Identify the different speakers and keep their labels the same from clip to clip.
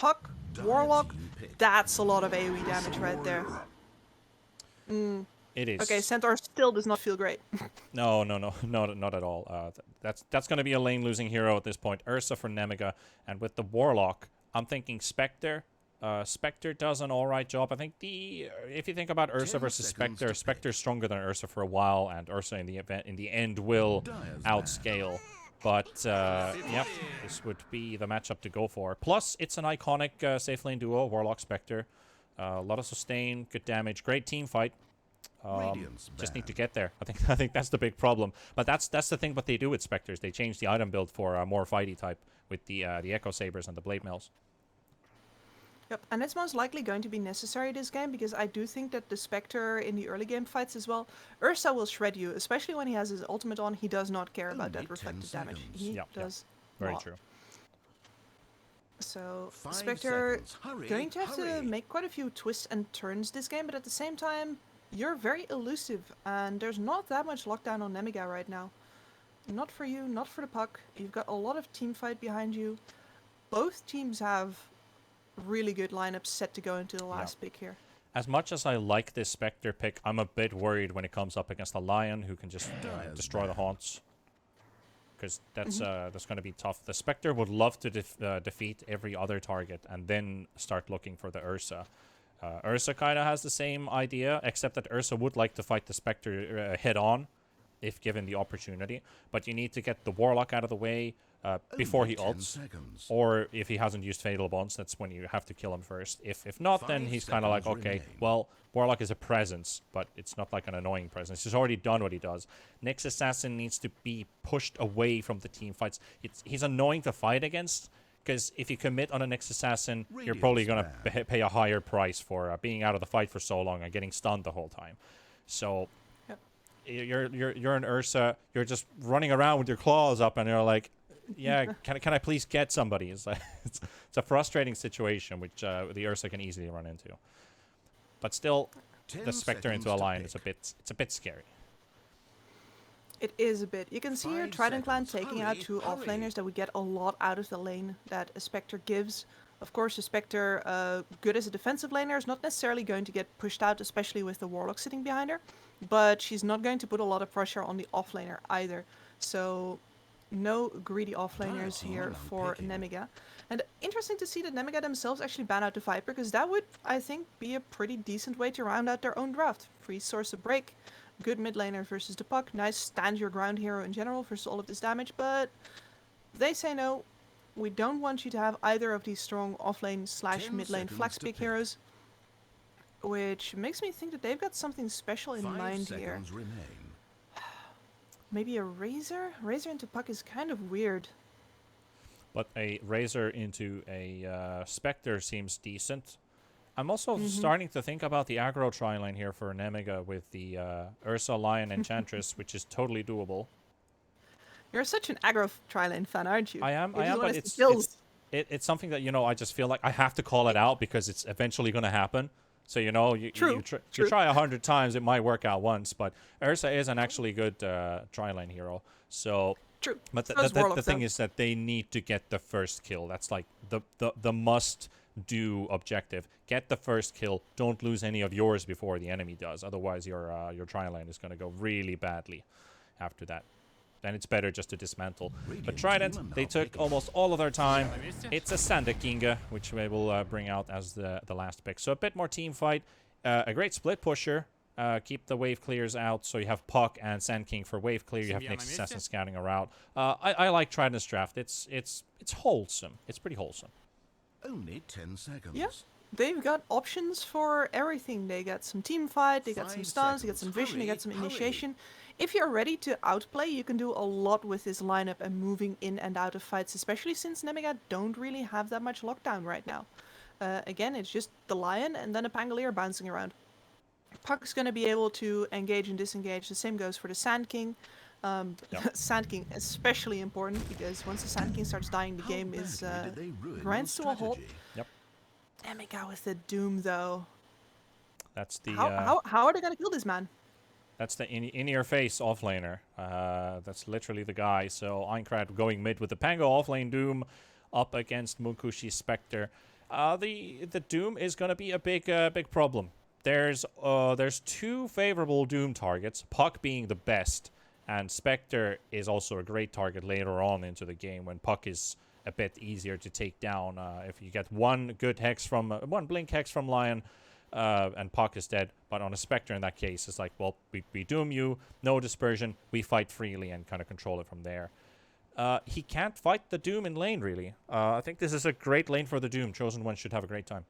Speaker 1: Puck, Warlock, that's a lot of AoE damage right there.
Speaker 2: It is.
Speaker 1: Okay, Centaur still does not feel great.
Speaker 2: No, not at all. That's going to be a lane-losing hero at this point. Ursa for Nemiga, and with the Warlock, I'm thinking Spectre. Spectre does an alright job. I think if you think about Ursa versus Spectre, Spectre's stronger than Ursa for a while, and Ursa in the end will outscale. But yep, this would be the matchup to go for. Plus, it's an iconic safe lane duo, Warlock Spectre. A lot of sustain, good damage, great team fight. Just need to get there. I think that's the big problem. But that's the thing. What they do with Spectres, they change the item build for a more fighty type with the Echo Sabers and the Blade Mails.
Speaker 1: Yep, and it's most likely going to be necessary this game, because I do think that the Spectre in the early game fights as well, Ursa will shred you, especially when he has his ultimate on. He does not care about that reflected damage. He does
Speaker 2: very
Speaker 1: not.
Speaker 2: true.
Speaker 1: So Spectre going to have to make quite a few twists and turns this game, but at the same time, you're very elusive, and there's not that much lockdown on Nemiga right now. Not for you, not for the Puck. You've got a lot of team fight behind you. Both teams have really good lineups set to go into the last pick here.
Speaker 2: As much as I like this Spectre pick, I'm a bit worried when it comes up against a Lion who can just destroy the Haunts. Because that's going to be tough. The Spectre would love to defeat every other target and then start looking for the Ursa. Ursa kind of has the same idea, except that Ursa would like to fight the Spectre head-on, if given the opportunity. But you need to get the Warlock out of the way before he ults. Or if he hasn't used Fatal Bonds, that's when you have to kill him first. If not, then he's kind of like, okay, well, Warlock is a presence, but it's not like an annoying presence. He's already done what he does. Nyx Assassin needs to be pushed away from the team fights. He's annoying to fight against, because if you commit on a Nyx Assassin, you're probably going to pay a higher price for being out of the fight for so long and getting stunned the whole time. So you're an Ursa, you're just running around with your claws up, and you're like, yeah, can I please get somebody? It's like it's a frustrating situation, which the Ursa can easily run into. But still, the Spectre into a Lion is it's a bit scary.
Speaker 1: It is a bit. You can see here Trident clan taking out two offlaners that would get a lot out of the lane that a Spectre gives. Of course, the Spectre, good as a defensive laner, is not necessarily going to get pushed out, especially with the Warlock sitting behind her. But she's not going to put a lot of pressure on the offlaner either. So no greedy offlaners here for Nemiga. And interesting to see that Nemiga themselves actually ban out the Viper, because that would, I think, be a pretty decent way to round out their own draft. Free source of break, good mid laner versus the Puck, nice stand your ground hero in general versus all of this damage, but they say no. We don't want you to have either of these strong offlane / mid lane flex pick heroes, which makes me think that they've got something special in mind here. Maybe a Razor? Razor into Puck is kind of weird.
Speaker 2: But a Razor into a Spectre seems decent. I'm also starting to think about the aggro tri-lane here for Nemiga with the Ursa, Lion, Enchantress, which is totally doable.
Speaker 1: You're such an aggro tri-lane fan, aren't you?
Speaker 2: I am, but it's something that, I just feel like I have to call it out because it's eventually going to happen. So, you try 100 times, it might work out once, but Ursa is an actually good tri-lane hero. So,
Speaker 1: true.
Speaker 2: But the thing is that they need to get the first kill. That's like the must-do objective. Get the first kill. Don't lose any of yours before the enemy does. Otherwise, your tri-lane is going to go really badly after that. Then it's better just to dismantle. But Trident, they took almost all of their time. It's a Sanda Kinga, which we will bring out as the last pick. So a bit more team fight. A great split pusher. Keep the wave clears out, so you have Puck and Sand King for wave clear. You have Nyx Assassin scouting a route. I like Trident's draft. It's wholesome. It's pretty wholesome.
Speaker 3: Only 10 seconds.
Speaker 1: Yeah. They've got options for everything. They got some team fight, they got some stuns, they got some vision, they got some initiation. If you're ready to outplay, you can do a lot with this lineup and moving in and out of fights, especially since Nemiga don't really have that much lockdown right now. Again, it's just the Lion and then a Pangolier bouncing around. Puck's going to be able to engage and disengage. The same goes for the Sand King. Sand King especially important, because once the Sand King starts dying, the game is grinds to a halt.
Speaker 2: Yep.
Speaker 1: Nemiga with the Doom, though.
Speaker 2: That's the
Speaker 1: how are they going to kill this man?
Speaker 2: That's the in-your-face offlaner. That's literally the guy. So Aincrad going mid with the Pango offlane Doom up against Munkushi's Spectre. The Doom is gonna be a big problem. There's 2 favorable Doom targets, Puck being the best, and Spectre is also a great target later on into the game when Puck is a bit easier to take down. If you get one good hex from one blink hex from Lion, and Puck is dead. But on a Spectre in that case, it's like, well, we Doom you, no dispersion, we fight freely and kind of control it from there. He can't fight the Doom in lane, really. I think this is a great lane for the Doom. Chosen One should have a great time.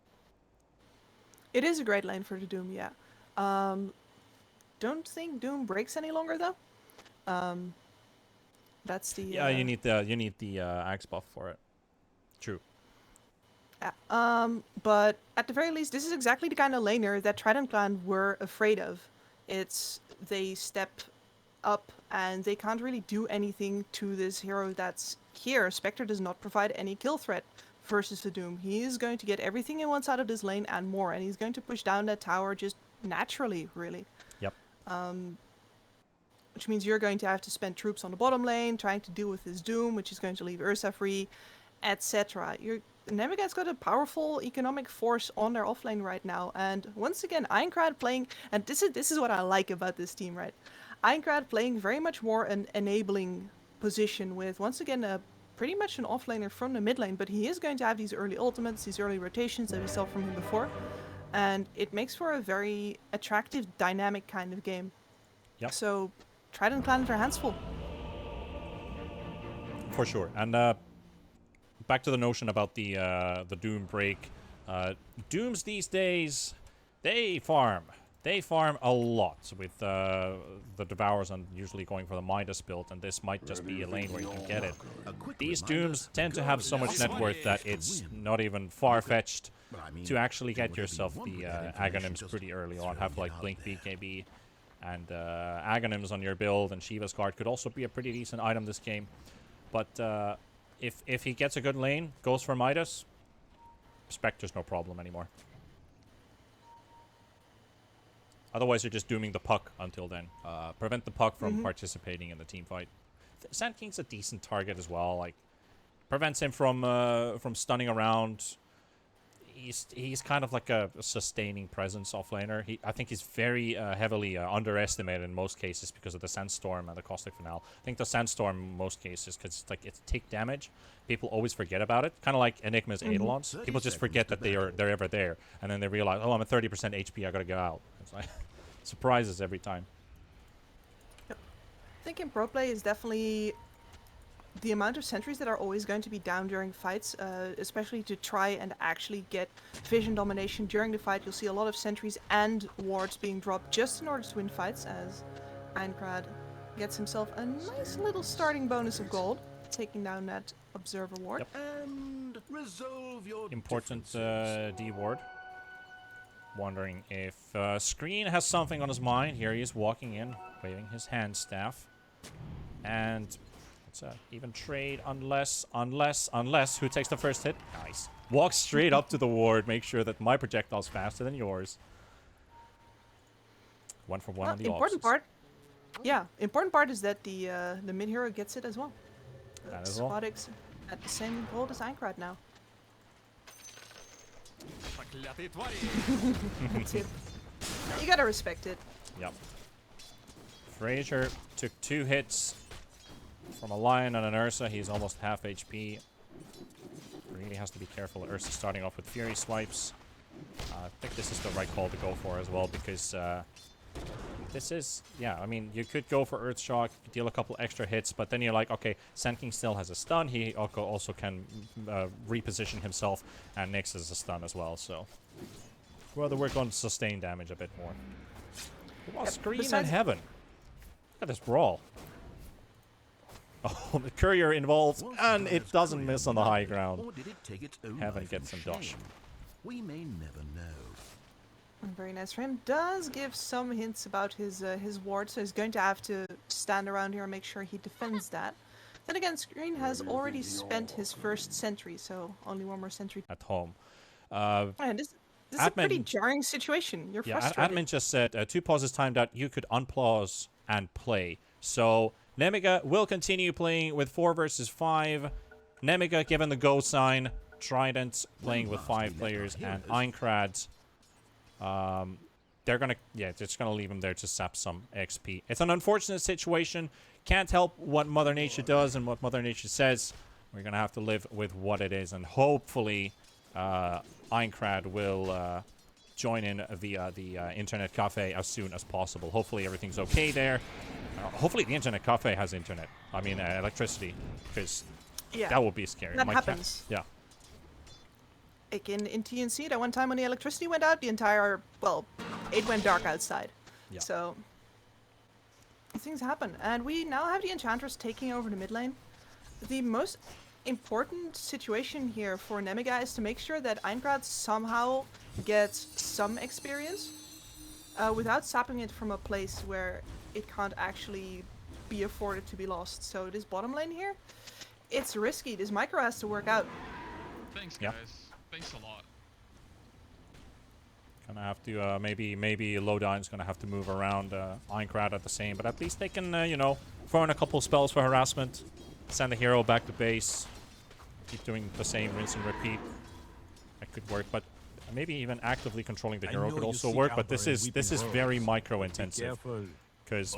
Speaker 1: It is a great lane for the Doom, yeah. Don't think Doom breaks any longer, though. That's the...
Speaker 2: Yeah, you need the axe buff for it. True.
Speaker 1: Yeah. But at the very least, this is exactly the kind of laner that Trident Clan were afraid of. It's they step up and they can't really do anything to this hero that's here. Spectre does not provide any kill threat versus the Doom. He is going to get everything he wants out of this lane and more, and he's going to push down that tower just naturally, really.
Speaker 2: Yep.
Speaker 1: Which means you're going to have to spend troops on the bottom lane trying to deal with his Doom, which is going to leave Ursa free, etc. Nemiga's got a powerful economic force on their offlane right now, and once again, Aincrad playing, and this is what I like about this team, right? Aincrad playing very much more an enabling position with, once again, pretty much an offlaner from the mid lane, but he is going to have these early ultimates, these early rotations that we saw from him before, and it makes for a very attractive, dynamic kind of game.
Speaker 2: Yep.
Speaker 1: So, Trident Clan their hands full.
Speaker 2: For sure. And back to the notion about the Doom break. Dooms these days, they farm. They farm a lot with the Devours and usually going for the Midas build, and this might just be a lane where you can get it. These Dooms tend to have so much net worth that it's not even far-fetched to actually get yourself the Aghanim's pretty early on. Have like Blink BKB and Aghanims on your build, and Shiva's card could also be a pretty decent item this game. But if he gets a good lane, goes for Midas, Spectre's no problem anymore. Otherwise, you're just dooming the Puck until then. Prevent the Puck from participating in the team fight. Sand King's a decent target as well. Like, prevents him from stunning around. He's kind of like a sustaining presence offlaner. I think he's very heavily underestimated in most cases because of the Sandstorm and the Caustic Finale. I think the Sandstorm in most cases, because it's tick damage, people always forget about it. Kind of like Enigma's Eidolons. People just forget that they're ever there, and then they realize, oh, I'm at 30% HP, I gotta go out. It's like surprises every time.
Speaker 1: Yep. I think in pro play is definitely the amount of sentries that are always going to be down during fights, especially to try and actually get vision domination during the fight. You'll see a lot of sentries and wards being dropped just in order to win fights, as Aincrad gets himself a nice little starting bonus of gold, taking down that observer ward.
Speaker 2: Yep.
Speaker 3: And resolve your
Speaker 2: Important D ward. Wondering if Screen has something on his mind. Here he is walking in, waving his hand staff. And it's even trade unless who takes the first hit? Nice. Walks straight up to the ward, make sure that my projectile's faster than yours. 1 for 1 on the
Speaker 1: important part. Yeah, important part is that the mid hero gets it as well.
Speaker 2: That as well.
Speaker 1: Spotics at the same gold as Aincrad now. That's it. You gotta respect it.
Speaker 2: Yep. Frazier took 2 hits from a Lion and an Ursa. He's almost half HP. Really has to be careful. Ursa starting off with Fury swipes. I think this is the right call to go for as well, because this is, yeah, I mean, you could go for Earth Shock, deal a couple extra hits, but then you're like, okay, Sand King still has a stun. He also can reposition himself, and Nyx has a stun as well, so rather work on sustain damage a bit more. Well, Screen in heaven. Look at this brawl. Oh, the courier involved, and it doesn't miss on the high ground. Heaven gets some dosh.
Speaker 3: We may never know.
Speaker 1: Very nice for him. Does give some hints about his ward, so he's going to have to stand around here and make sure he defends that. Then again, Screen has already spent his first sentry, so only one more sentry
Speaker 2: At home.
Speaker 1: And this is a pretty jarring situation. You're frustrated.
Speaker 2: Admin just said 2 pauses timed out. You could unpause and play. So Nemiga will continue playing with 4 versus 5. Nemiga given the go sign. Trident playing with 5 players and Einkrad, they're gonna, just gonna leave him there to sap some XP. It's an unfortunate situation. Can't help what Mother Nature does and what Mother Nature says. We're gonna have to live with what it is, and hopefully, Einkrad will join in via the internet cafe as soon as possible. Hopefully everything's okay there. Hopefully the internet cafe has internet. I mean electricity, because that would be scary.
Speaker 1: That happens.
Speaker 2: Yeah.
Speaker 1: Like in TNC, that one time when the electricity went out, the entire, well, it went dark outside.
Speaker 2: Yeah.
Speaker 1: So, things happen. And we now have the Enchantress taking over the mid lane. The most important situation here for Nemiga is to make sure that Einkrad somehow gets some experience without sapping it from a place where it can't actually be afforded to be lost. So this bottom lane here, it's risky. This micro has to work out.
Speaker 4: Thanks, guys. Thanks a lot.
Speaker 2: Gonna have to, maybe Lowdine's gonna have to move around Einkrad at the same, but at least they can, you know, throw in a couple spells for harassment, send the hero back to base, keep doing the same rinse and repeat. That could work, but maybe even actively controlling the hero could also work, but this is very micro intensive, because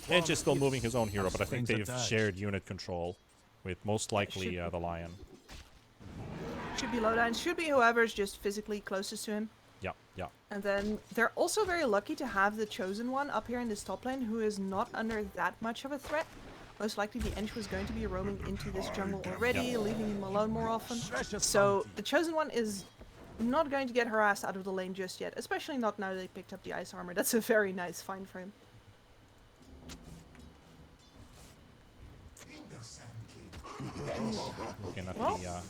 Speaker 2: Edge is still moving his own hero, but I think they've shared unit control with most likely the Lion.
Speaker 1: Should be Lowline, should be whoever's just physically closest to him.
Speaker 2: Yeah.
Speaker 1: And then they're also very lucky to have the Chosen One up here in this top lane, who is not under that much of a threat. Most likely the Ench was going to be roaming into this jungle already, leaving him alone more often. So the Chosen One is not going to get harassed out of the lane just yet, especially not now they picked up the ice armor. That's a very nice find for him.
Speaker 2: Looking at the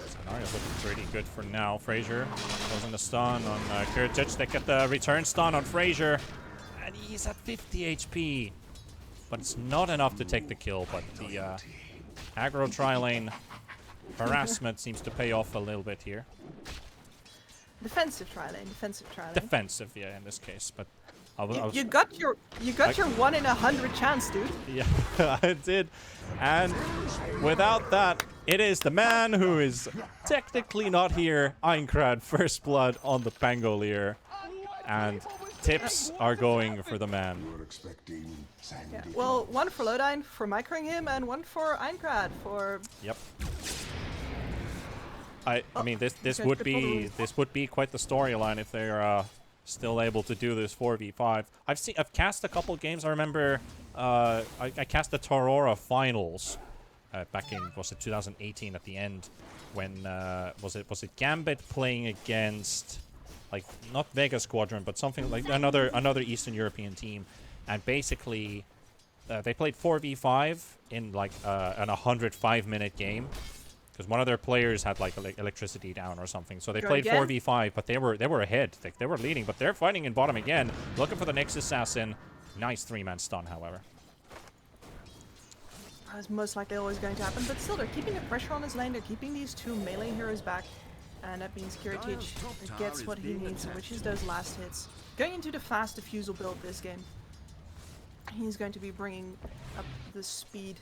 Speaker 2: scenario's looking pretty good for now. Frazier goes in the stun on Kurtic. They get the return stun on Frazier, and he's at 50 HP. But it's not enough to take the kill, but the aggro tri-lane harassment seems to pay off a little bit here.
Speaker 1: Defensive tri-lane, defensive tri-lane.
Speaker 2: Defensive, yeah, in this case, but
Speaker 1: you got your 1 in 100 chance, dude.
Speaker 2: Yeah, I did. And without that, it is the man who is technically not here, Einkrad, first blood on the Pangolier. And tips are going for the man.
Speaker 1: Yeah, well, 1 for Lowdine for microing him, and 1 for Einkrad for...
Speaker 2: Yep. I mean, this would be quite the storyline if they're still able to do this 4v5. I've cast a couple games. I remember I cast the Torora finals back in, was it 2018 at the end, when was it Gambit playing against, like, not Vega Squadron, but something like another Eastern European team, and basically they played 4v5 in like an 105-minute game. Because one of their players had like electricity down or something, so they played 4v5, but they were ahead, like they were leading, but they're fighting in bottom again, looking for the next assassin. Nice 3-man stun, however.
Speaker 1: That's most likely always going to happen, but still they're keeping the pressure on his lane. They're keeping these 2 melee heroes back, and that means Kurtic gets what he needs, which is those last hits. Going into the fast diffusal build this game, he's going to be bringing up the speed.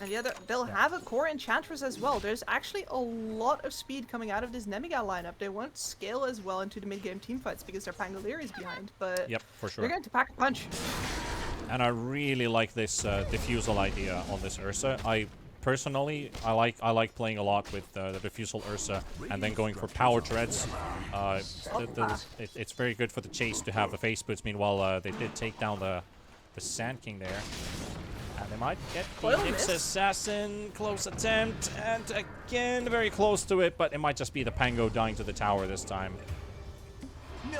Speaker 1: And yeah, they'll have a core Enchantress as well. There's actually a lot of speed coming out of this Nemiga lineup. They won't scale as well into the mid-game teamfights because their Pangolier is behind, but
Speaker 2: yep, for sure.
Speaker 1: They're going to pack a punch.
Speaker 2: And I really like this diffusal idea on this Ursa. Personally, I like playing a lot with the diffusal Ursa and then going for power treads. It's very good for the chase to have the face boots. Meanwhile, they did take down the Sand King there. And they might get the Nyx Assassin. Close attempt. And again, very close to it. But it might just be the Pango dying to the tower this time.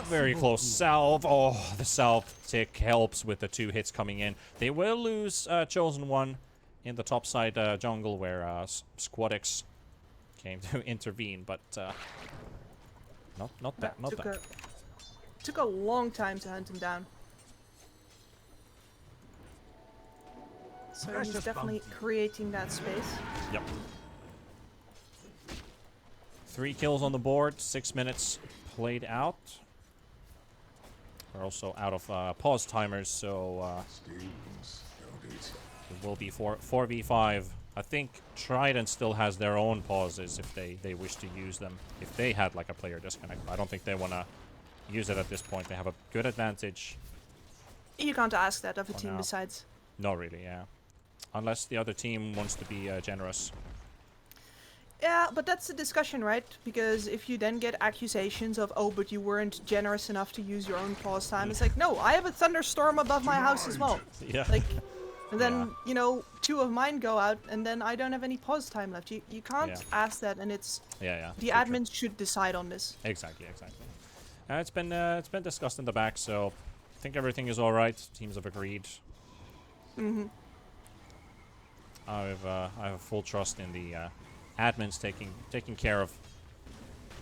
Speaker 2: Very close salve. Oh, the salve tick helps with the 2 hits coming in. They will lose Chosen One in the top side jungle where Squadix came to intervene. But not bad. Not bad.
Speaker 1: Took a long time to hunt him down. So he's definitely creating that space.
Speaker 2: Yep. 3 kills on the board, 6 minutes played out. We're also out of pause timers, so it will be 4v5 I think Trident still has their own pauses if they wish to use them. If they had like a player disconnect, I don't think they want to use it at this point. They have a good advantage.
Speaker 1: You can't ask that of a
Speaker 2: For
Speaker 1: team
Speaker 2: now.
Speaker 1: besides.
Speaker 2: No, really, yeah. Unless the other team wants to be generous.
Speaker 1: Yeah, but that's the discussion, right? Because if you then get accusations of, oh, but you weren't generous enough to use your own pause time, it's like, no, I have a thunderstorm above my house as well.
Speaker 2: Yeah.
Speaker 1: Like, and then, you know, 2 of mine go out, and then I don't have any pause time left. You can't
Speaker 2: Yeah.
Speaker 1: ask that, and it's...
Speaker 2: Yeah.
Speaker 1: The
Speaker 2: true,
Speaker 1: admins should decide on this.
Speaker 2: Exactly. It's been discussed in the back, so I think everything is all right. Teams have agreed.
Speaker 1: Mm-hmm.
Speaker 2: I have full trust in the admins taking care of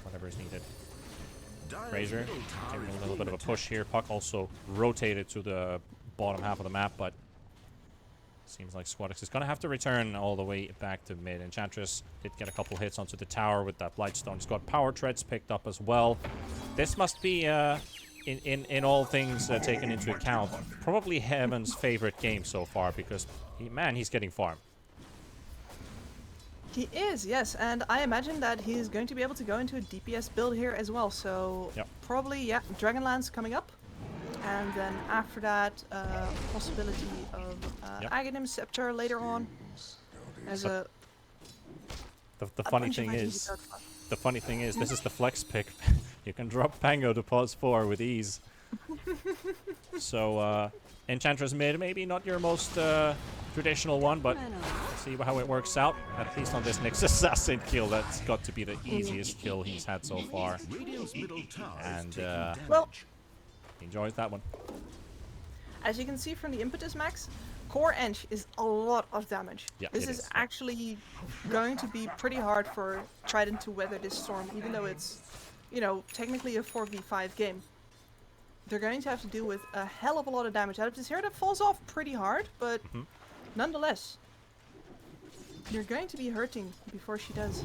Speaker 2: whatever is needed. Razor taking a little bit of a push here. Puck also rotated to the bottom half of the map, but seems like Squadix is going to have to return all the way back to mid. Enchantress did get a couple hits onto the tower with that Blightstone. He's got power treads picked up as well. This must be, in all things taken into account, probably Heaven's favorite game so far because, he's getting farm.
Speaker 1: He is, yes, and I imagine that he's going to be able to go into a DPS build here as well, so
Speaker 2: Yep.
Speaker 1: probably, yeah, Dragonlance coming up. And then after that, possibility of
Speaker 2: Yep.
Speaker 1: Aghanim Scepter later on. As
Speaker 2: So-
Speaker 1: a
Speaker 2: The funny
Speaker 1: bunch of
Speaker 2: thing
Speaker 1: items
Speaker 2: is,
Speaker 1: you got.
Speaker 2: the funny thing is, this is the flex pick. You can drop Pango to pause 4 with ease. So, Enchantress mid, maybe not your most traditional one, but see how it works out. At least on this Nyx Assassin kill, that's got to be the easiest kill he's had so far.
Speaker 3: Radiant's middle tower is
Speaker 2: And
Speaker 3: taking damage.
Speaker 1: Well,
Speaker 2: he enjoys that one.
Speaker 1: as you can see from the impetus max, core ench is a lot of damage.
Speaker 2: Yeah,
Speaker 1: This
Speaker 2: it
Speaker 1: is
Speaker 2: is, yeah.
Speaker 1: actually going to be pretty hard for Trident to weather this storm, even though it's, you know, technically a 4v5 game. They're going to have to deal with a hell of a lot of damage out of this here that falls off pretty hard, but nonetheless, you're going to be hurting before she does.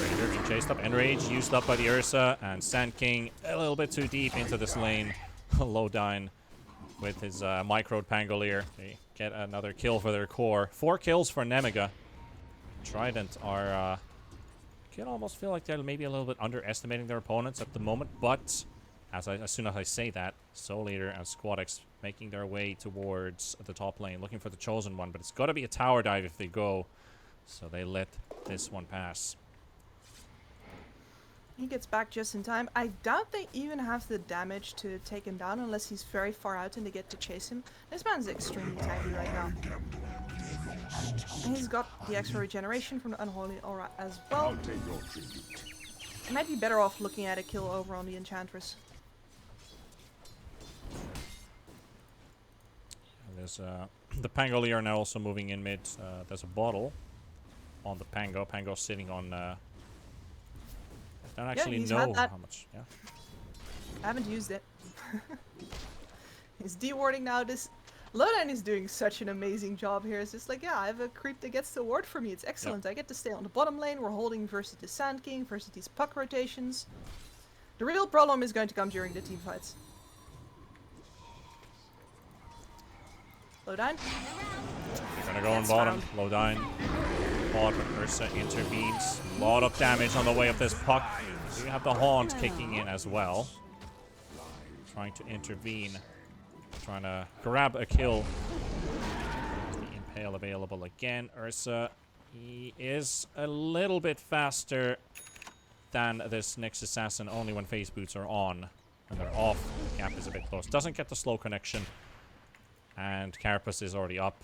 Speaker 2: Ranger being chased up. Enrage used up by the Ursa, and Sand King a little bit too deep into this lane. Lowdine with his microed Pangolier. They get another kill for their core. 4 kills for Nemiga. Trident are... can almost feel like they're maybe a little bit underestimating their opponents at the moment, but as soon as I say that, Soul Eater and Squadix making their way towards the top lane, looking for the chosen one, but it's got to be a tower dive if they go, so they let this one pass.
Speaker 1: He gets back just in time. I doubt they even have the damage to take him down unless he's very far out and they get to chase him. This man's extremely tanky right now. And he's got the extra regeneration from the Unholy Aura as well. He might be better off looking at a kill over on the Enchantress.
Speaker 2: There's the Pangolier now also moving in mid. There's a bottle on the Pango. Pango sitting on... I don't actually
Speaker 1: he's
Speaker 2: know
Speaker 1: had that.
Speaker 2: how much. Yeah.
Speaker 1: I haven't used it. He's de-warding now. This Lowdine is doing such an amazing job here. It's just like, yeah, I have a creep that gets the ward for me. It's excellent. I get to stay on the bottom lane. We're holding versus the Sand King, versus these puck rotations. The real problem is going to come during the team fights. Lowdine?
Speaker 2: They're gonna go on
Speaker 1: That's
Speaker 2: bottom.
Speaker 1: found.
Speaker 2: Lowdine. But Ursa intervenes. A lot of damage on the way of this puck. You have the Haunt kicking in as well. Trying to intervene. Trying to grab a kill. The Impale available again. Ursa, he is a little bit faster than this Nyx Assassin only when phase boots are on. When they're off, the gap is a bit close. Doesn't get the slow connection. And Carapace is already up.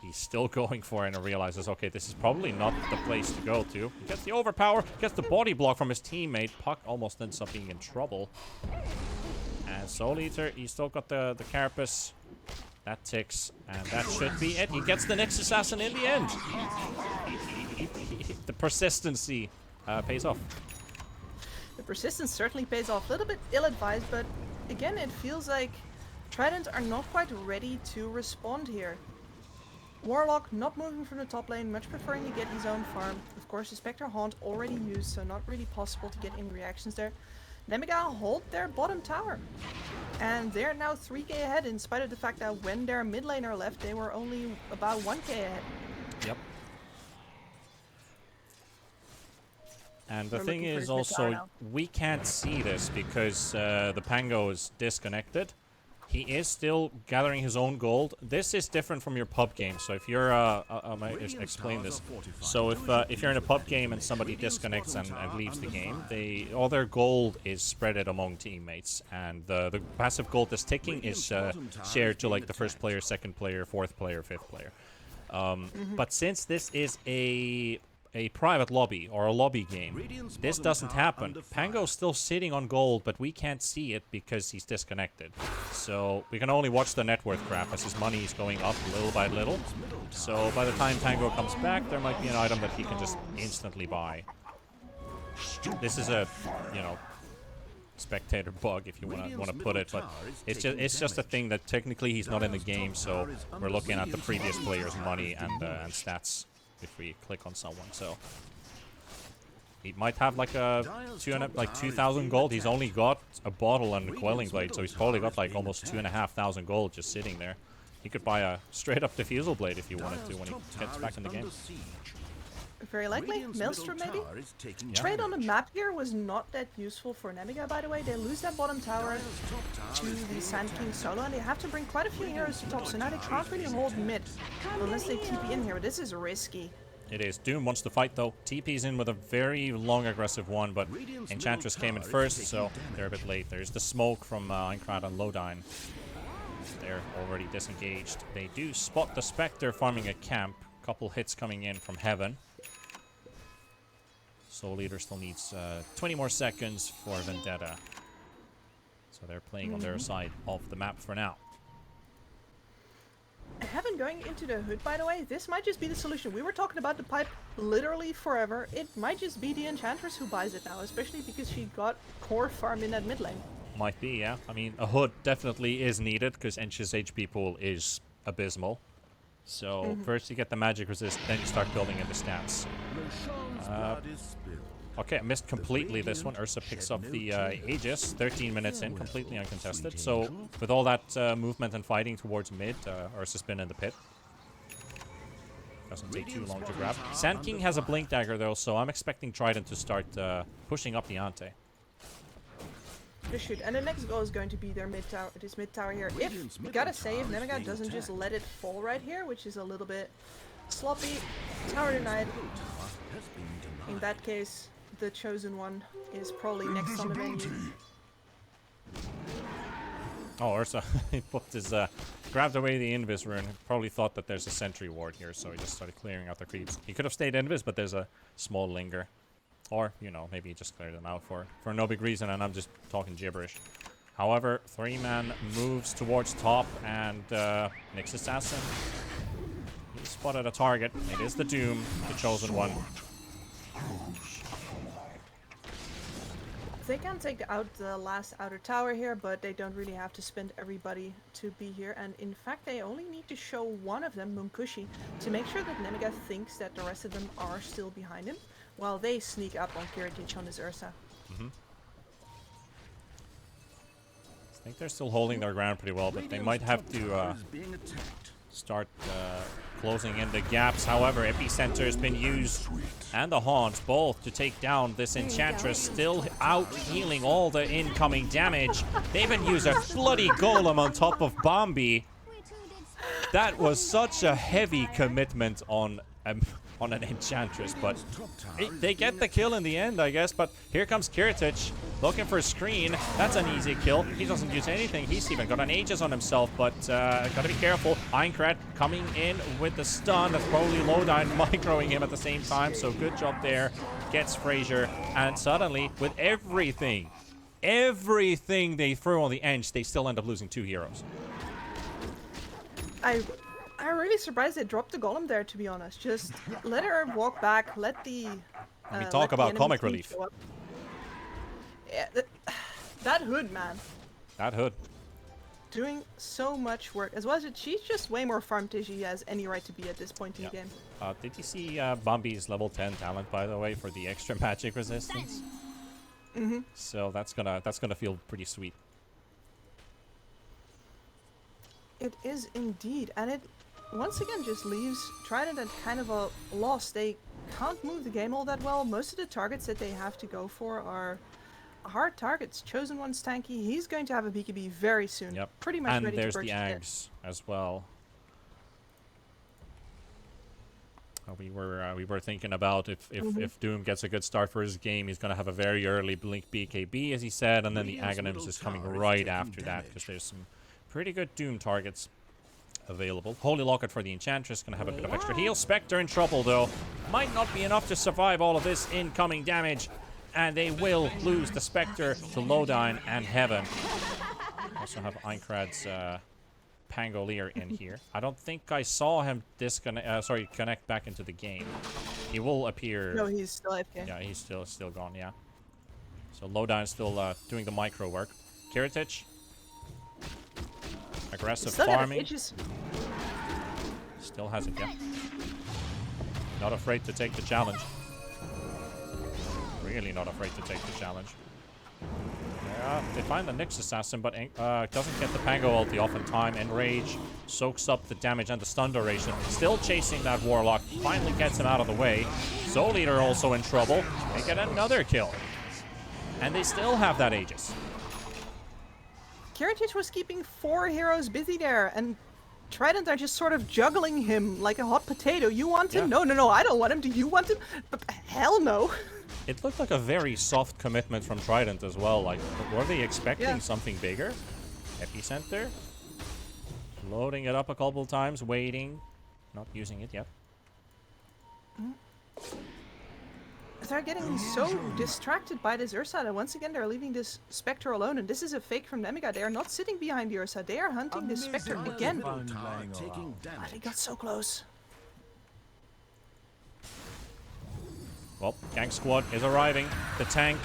Speaker 2: He's still going for it and realizes, okay, this is probably not the place to go to. He gets the overpower, gets the body block from his teammate. Puck almost ends up being in trouble. And Soul Eater, he's still got the Carapace. That ticks, and that should be it. He gets the Nyx Assassin in the end. The persistency pays off.
Speaker 1: The persistence certainly pays off. A little bit ill-advised, but again, it feels like Trident are not quite ready to respond here. Warlock not moving from the top lane, much preferring to get his own farm. Of course, the Spectre Haunt already used, so not really possible to get any reactions there. Nemiga hold their bottom tower. And they're now 3k ahead in spite of the fact that when their mid laner left, they were only about 1k ahead.
Speaker 2: Yep. And the
Speaker 1: We're
Speaker 2: thing
Speaker 1: looking for
Speaker 2: is
Speaker 1: his mid tower
Speaker 2: also,
Speaker 1: now.
Speaker 2: we can't see this because the Pango is disconnected. He is still gathering his own gold. This is different from your pub game. So if you're, I might explain this. So if you're in a pub game and somebody disconnects and leaves the game, all their gold is spreaded among teammates, and the passive gold that's ticking is shared to like the first player, second player, fourth player, fifth player. But since this is a private lobby or a lobby game, this doesn't happen. Pango's still sitting on gold, but we can't see it because he's disconnected. So we can only watch the net worth graph as his money is going up little by little. So by the time Pango comes back, there might be an item that he can just instantly buy. This is a, you know, spectator bug if you want to put it, but it's just a thing that technically he's not in the game, so we're looking at the previous player's money and stats if we click on someone. So he might have like a 2,000 gold. He's only got a bottle and a quelling blade, so he's probably got like almost 2,500 gold just sitting there. He could buy a straight up diffusal blade if he wanted to when he gets back in the game.
Speaker 1: Very likely. Maelstrom maybe? Trade on the map here was not that useful for Nemiga, by the way. They lose that bottom tower to the Sand King solo, and they have to bring quite a few heroes to top, so now they can't really hold mid unless they TP in here, but this is risky.
Speaker 2: It is. Doom wants to fight though. TP's in with a very long aggressive one, but Enchantress came in first, so they're a bit late. There's the smoke from Aincrad and Lodine. They're already disengaged. They do spot the Spectre farming a camp. Couple hits coming in from Heaven. Soul Eater still needs 20 more seconds for Vendetta. So they're playing on their side of the map for now.
Speaker 1: Heaven going into the hood, by the way, this might just be the solution. We were talking about the pipe literally forever. It might just be the Enchantress who buys it now, especially because she got core farm in that mid lane.
Speaker 2: Might be, yeah. I mean, a hood definitely is needed because Ench's HP pool is abysmal. So first you get the magic resist, then you start building in the stats. Okay, I missed completely this one. Ursa picks up the Aegis, 13 minutes in, completely uncontested. So with all that movement and fighting towards mid, Ursa's been in the pit. Doesn't take too long to grab. Sand King has a Blink Dagger though, so I'm expecting Trident to start pushing up the ante.
Speaker 1: They should. And the next goal is going to be their mid tower, this mid tower here. If, we gotta say, if Nemiga doesn't just let it fall right here, which is a little bit sloppy, tower denied. In that case, the chosen one is probably next on the menu.
Speaker 2: Oh, Ursa, he put his, grabbed away the Invis rune. Probably thought that there's a sentry ward here, so he just started clearing out the creeps. He could have stayed Invis, but there's a small linger. Or, you know, maybe he just cleared them out for no big reason, and I'm just talking gibberish. However, 3-man moves towards top, and Nyx Assassin. He spotted a target. It is the Doom, the chosen one.
Speaker 1: They can take out the last outer tower here, but they don't really have to spend everybody to be here. And in fact, they only need to show one of them, Mumkushi, to make sure that Nemiga thinks that the rest of them are still behind him, while they sneak up on Kiritich on his Ursa.
Speaker 2: I think they're still holding their ground pretty well, but they might have to start closing in the gaps. However, Epicenter has been used, and the Haunts both, to take down this Enchantress, still out healing all the incoming damage. They even use a bloody Golem on top of Bombi. That was such a heavy commitment on an Enchantress, but they get the kill in the end, I guess. But here comes Kiritich, looking for a screen. That's an easy kill. He doesn't use anything. He's even got an Aegis on himself, but gotta be careful. Aincrad coming in with the stun. That's probably Lodine microing him at the same time, so good job there. Gets Frazier, and suddenly, with everything they threw on the Ench, they still end up losing 2 heroes.
Speaker 1: I'm really surprised they dropped the Golem there, to be honest. Just let her walk back, let the...
Speaker 2: we talk about comic relief.
Speaker 1: Yeah, that hood, man.
Speaker 2: That hood.
Speaker 1: Doing so much work. As well as she's just way more farmed as she has any right to be at this point in the game.
Speaker 2: Did you see Bombi's level 10 talent, by the way, for the extra magic resistance? So that's gonna feel pretty sweet.
Speaker 1: It is indeed, and it once again just leaves Trident at kind of a loss. They can't move the game all that well. Most of the targets that they have to go for are hard targets. Chosen One's tanky. He's going to have a BKB very soon.
Speaker 2: Yep.
Speaker 1: Pretty much
Speaker 2: And
Speaker 1: ready
Speaker 2: there's
Speaker 1: to
Speaker 2: the
Speaker 1: purchase it.
Speaker 2: Ags as well. We were thinking about if Doom gets a good start for his game, he's gonna have a very early blink BKB, as he said, and then the Aghanims is coming right after that, because there's some pretty good Doom targets available. Holy Locket for the Enchantress, gonna have a bit of extra heal. Spectre in trouble though, might not be enough to survive all of this incoming damage, and they will lose the Spectre to Lowdown and Heaven. Also have Einkrad's Pangolier in here. I don't think I saw him connect back into the game. He will appear.
Speaker 1: No, he's still AFK.
Speaker 2: Yeah, he's still gone. Yeah. So Lowdown is still doing the micro work. Kiritich, aggressive
Speaker 1: Still got
Speaker 2: farming.
Speaker 1: ages.
Speaker 2: Still has it. Yeah. Not afraid to take the challenge. Really not afraid to take the challenge. Yeah, they find the Nyx Assassin, but doesn't get the Pango ulti off in time. Enrage soaks up the damage and the stun duration. Still chasing that Warlock. Finally gets him out of the way. Soul Eater also in trouble. They get another kill. And they still have that Aegis.
Speaker 1: Kiritich was keeping 4 heroes busy there, and Trident are just sort of juggling him like a hot potato. You want him?
Speaker 2: Yeah.
Speaker 1: No, I don't want him. Do you want him? Hell no.
Speaker 2: It looked like a very soft commitment from Trident as well. Like, were they expecting something bigger? Epicenter. Loading it up a couple times, waiting. Not using it yet.
Speaker 1: They're getting so distracted by this Ursa that once again they're leaving this Spectre alone, and this is a fake from Nemiga. They are not sitting behind the Ursa. They are hunting this Spectre again. They got so close.
Speaker 2: Well, Gank Squad is arriving. The tank.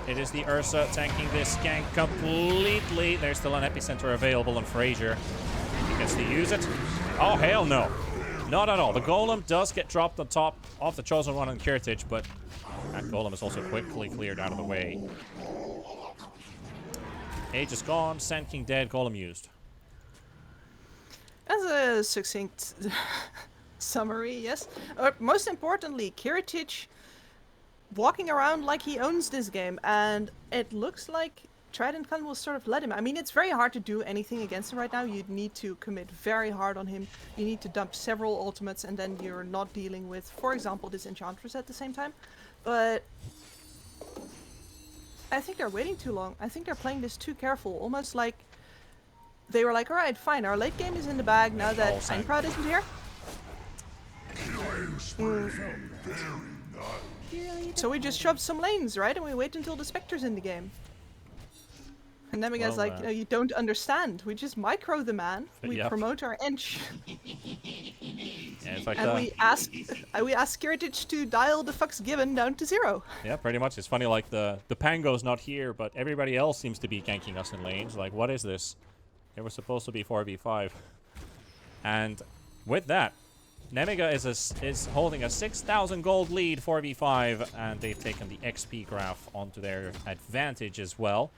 Speaker 2: It is the Ursa tanking this gank completely. There's still an Epicenter available on Frazier. He gets to use it. Oh, hell no. Not at all. The Golem does get dropped on top of the Chosen One on Kiritich, but that Golem is also quickly cleared out of the way. Age is gone. Sand King dead. Golem used.
Speaker 1: As a succinct summary, yes. Most importantly, Kiritich walking around like he owns this game, and it looks like Trident Clan will sort of let him. I mean, it's very hard to do anything against him right now. You'd need to commit very hard on him. You need to dump several ultimates, and then you're not dealing with, for example, this Enchantress at the same time. But I think they're waiting too long. I think they're playing this too careful, almost like they were like, alright, fine, our late game is in the bag now that Einkrat isn't here. So we just shove some lanes, right? And we wait until the Spectre's in the game. And Nemiga's like, you know, you don't understand. We just micro the man. We promote our ench.
Speaker 2: Yeah, it's like
Speaker 1: and we ask Kiritich to dial the fucks given down to 0.
Speaker 2: Yeah, pretty much. It's funny, like the Pango's not here, but everybody else seems to be ganking us in lanes. Like, what is this? It was supposed to be 4v5. And with that, Nemiga is holding a 6,000 gold lead 4v5, and they've taken the XP graph onto their advantage as well.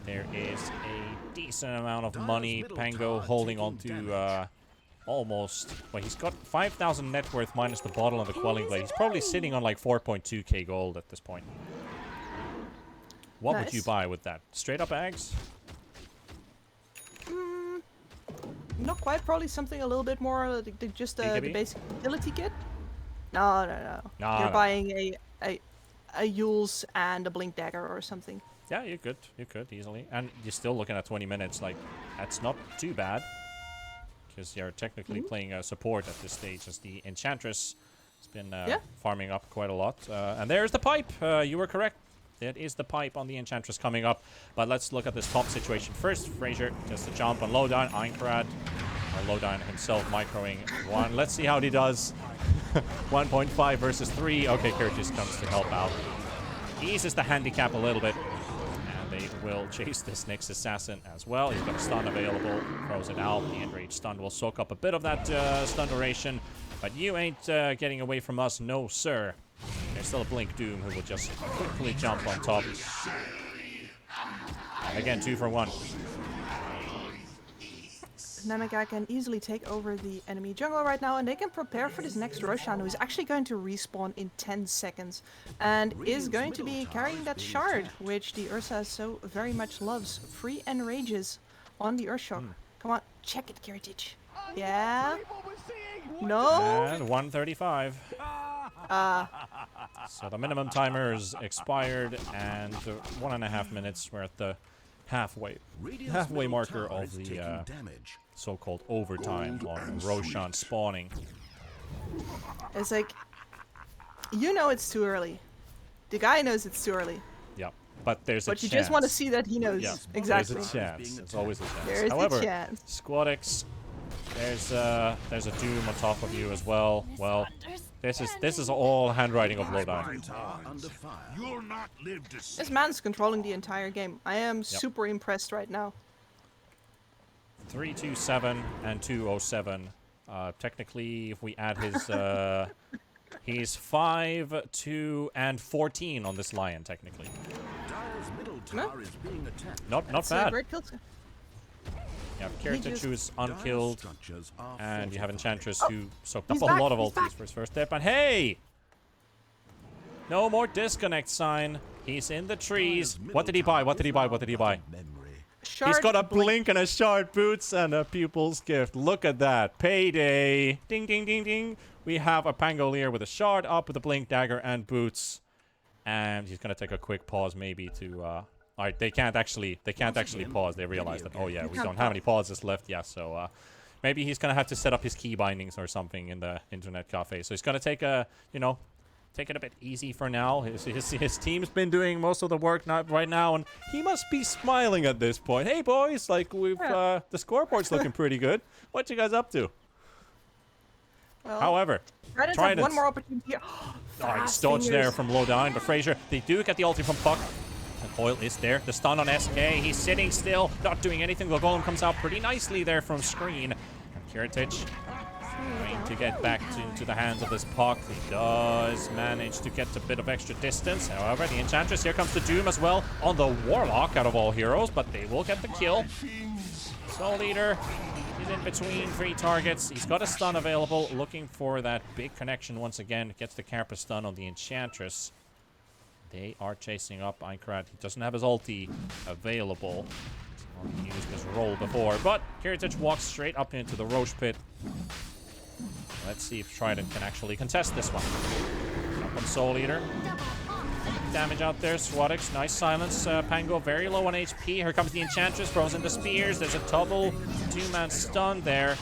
Speaker 2: There is a decent amount of money. Pango holding on to almost... Well, he's got 5,000 net worth minus the bottle and the quelling blade. He's probably sitting on like 4.2k gold at this point. What would you buy with that? Straight up Ags?
Speaker 1: Not quite. Probably something a little bit more, just the basic utility kit. No. You're buying a Yules and a Blink Dagger or something.
Speaker 2: Yeah, you could easily. And you're still looking at 20 minutes. Like, that's not too bad. Because you're technically playing a support at this stage, as the Enchantress has been farming up quite a lot. And there's the pipe. You were correct. That is the pipe on the Enchantress coming up. But let's look at this top situation first. Frazier just a jump on Lowdown. Einkrat. Lowdown himself microing 1. Let's see how he does. 1.5 versus 3. Okay, Kiritich comes to help out. Eases the handicap a little bit. And they will chase this Nyx Assassin as well. He's got a stun available. Throws it out. The Enrage stun will soak up a bit of that stun duration. But you ain't getting away from us, no sir. There's still a Blink Doom who will just quickly jump on top. And again, 2 for 1.
Speaker 1: Nemiga can easily take over the enemy jungle right now, and they can prepare for this next Roshan, who is actually going to respawn in 10 seconds. And is going to be carrying that shard, which the Ursa so very much loves. Free enrages on the Earthshock. Come on, check it, Kiritich. Yeah? No?
Speaker 2: And 135. So the minimum timer is expired, and 1.5 minutes. We're at the halfway marker of the so-called overtime on Roshan spawning.
Speaker 1: It's like, you know it's too early. The guy knows it's too early.
Speaker 2: Yeah, but there's a chance.
Speaker 1: But you just want to see that he knows.
Speaker 2: Yeah,
Speaker 1: exactly.
Speaker 2: There's a chance. There's always a chance.
Speaker 1: There's
Speaker 2: However,
Speaker 1: a chance.
Speaker 2: Squadix, there's a Doom on top of you as well. Well, this is all handwriting of Lowdown.
Speaker 3: You'll not live to see.
Speaker 1: This man's controlling the entire game. I am super impressed right now.
Speaker 2: 327 and 207. Technically, if we add his, he's 5, 2, and 14 on this lion. Technically,
Speaker 3: Dire's middle tower is being attacked.
Speaker 2: not
Speaker 1: That's
Speaker 2: bad.
Speaker 1: a great kill.
Speaker 2: You have Kiritich who's unkilled,
Speaker 3: Structures are
Speaker 2: and you have Enchantress
Speaker 1: Oh,
Speaker 2: who soaked up
Speaker 1: he's
Speaker 2: a
Speaker 1: back,
Speaker 2: lot of
Speaker 1: he's
Speaker 2: ultis
Speaker 1: back.
Speaker 2: for his first step. And hey, no more disconnect sign. He's in the trees. What did he buy? What did he buy? What did he buy?
Speaker 3: memory.
Speaker 1: Shard
Speaker 2: He's got a
Speaker 1: blink.
Speaker 2: blink and a shard boots and a pupil's gift. Look at that. Payday. Ding, ding, ding, ding. We have a Pangolier with a shard up with a blink dagger and boots. And he's going to take a quick pause maybe to... Alright, they can't actually pause. They realize that, oh yeah, we don't have any pauses left. Yeah, so maybe he's going to have to set up his key bindings or something in the internet cafe. So he's going to take a, take it a bit easy for now. His team's been doing most of the work right now, and he must be smiling at this point. Hey boys, like the scoreboard's looking pretty good. What you guys up to?
Speaker 1: Well,
Speaker 2: However,
Speaker 1: Trident have
Speaker 2: Trident.
Speaker 1: one more opportunity here.
Speaker 2: He's dodged there from low down, but Fraser, they do get the ulti from Puck. And Oil is there. The stun on SK. He's sitting still, not doing anything. The golem comes out pretty nicely there from screen. And Kiritich trying to get back into the hands of this Puck. He does manage to get a bit of extra distance. However, the Enchantress, here comes the Doom as well on the Warlock out of all heroes, but they will get the kill. Soul Eater is in between 3 targets. He's got a stun available, looking for that big connection once again. Gets the Kappa stun on the Enchantress. They are chasing up Einkrat. He doesn't have his ulti available. He used his roll before, but Kiritich walks straight up into the Roche pit. Let's see if Trident can actually contest this one. Up on Soul Eater. Damage out there. Swadix, nice silence. Pango very low on HP. Here comes the Enchantress, throws in the spears. There's a double 2-man stun there.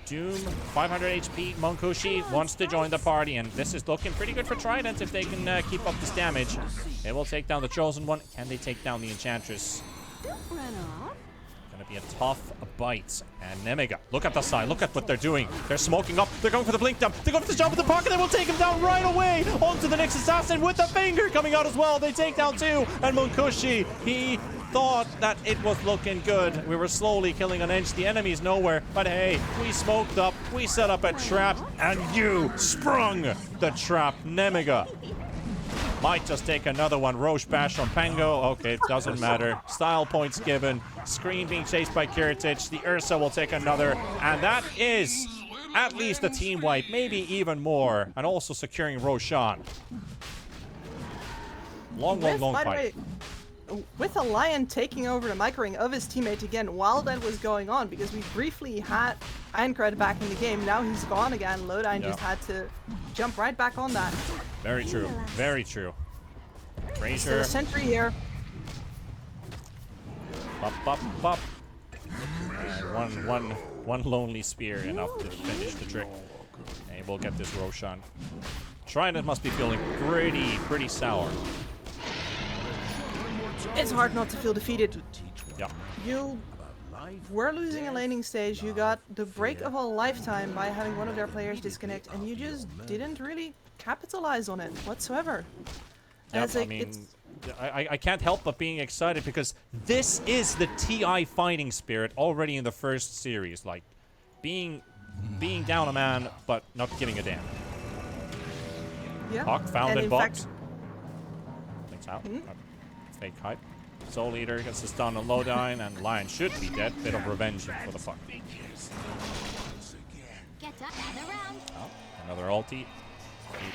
Speaker 2: Doom, 500 HP. Monkushi wants to join the party, and this is looking pretty good for Trident if they can keep up this damage. They will take down the Chosen One. Can they take down the Enchantress? Gonna be a tough bite. And Nemiga, look at the side. Look at what they're doing. They're smoking up. They're going for the blink dump. They're going for the jump in the pocket. They will take him down right away. Onto the next assassin with the finger coming out as well. They take down 2. And Monkushi, he thought that it was looking good. We were slowly killing an inch. The enemy's nowhere. But hey, we smoked up. We set up a trap. And you sprung the trap, Nemiga. Might just take another one. Roche bash on Pango. Okay, it doesn't matter. Style points given. Screen being chased by Kiritich. The Ursa will take another. And that is at least a team wipe. Maybe even more. And also securing Roshan. Long fight.
Speaker 1: With a Lion taking over the microing of his teammate again while that was going on, because we briefly had Einkrat back in the game. Now he's gone again. Lodine just had to jump right back on that.
Speaker 2: Very true. Very true.
Speaker 1: Still
Speaker 2: Fraser.
Speaker 1: a sentry here.
Speaker 2: Bop. And one lonely spear enough to finish the trick. And we'll get this Roshan. Trident must be feeling pretty sour.
Speaker 1: It's hard not to feel defeated.
Speaker 2: Yeah.
Speaker 1: You were losing a laning stage. You got the break of a lifetime by having one of their players disconnect, and you just didn't really capitalize on it whatsoever.
Speaker 2: Yep, I mean, I can't help but being excited because this is the TI fighting spirit already in the first series. Like, being down a man, but not giving a damn.
Speaker 1: Yeah.
Speaker 2: Hawk found
Speaker 1: And
Speaker 2: in
Speaker 1: in
Speaker 2: box.
Speaker 1: fact,
Speaker 2: Thanks out. Fake hype. Soul Eater gets the stun on Lowdown, and Lion should be dead. Bit of revenge for the fuck.
Speaker 5: Get up, gather round.
Speaker 2: Oh, another ulti.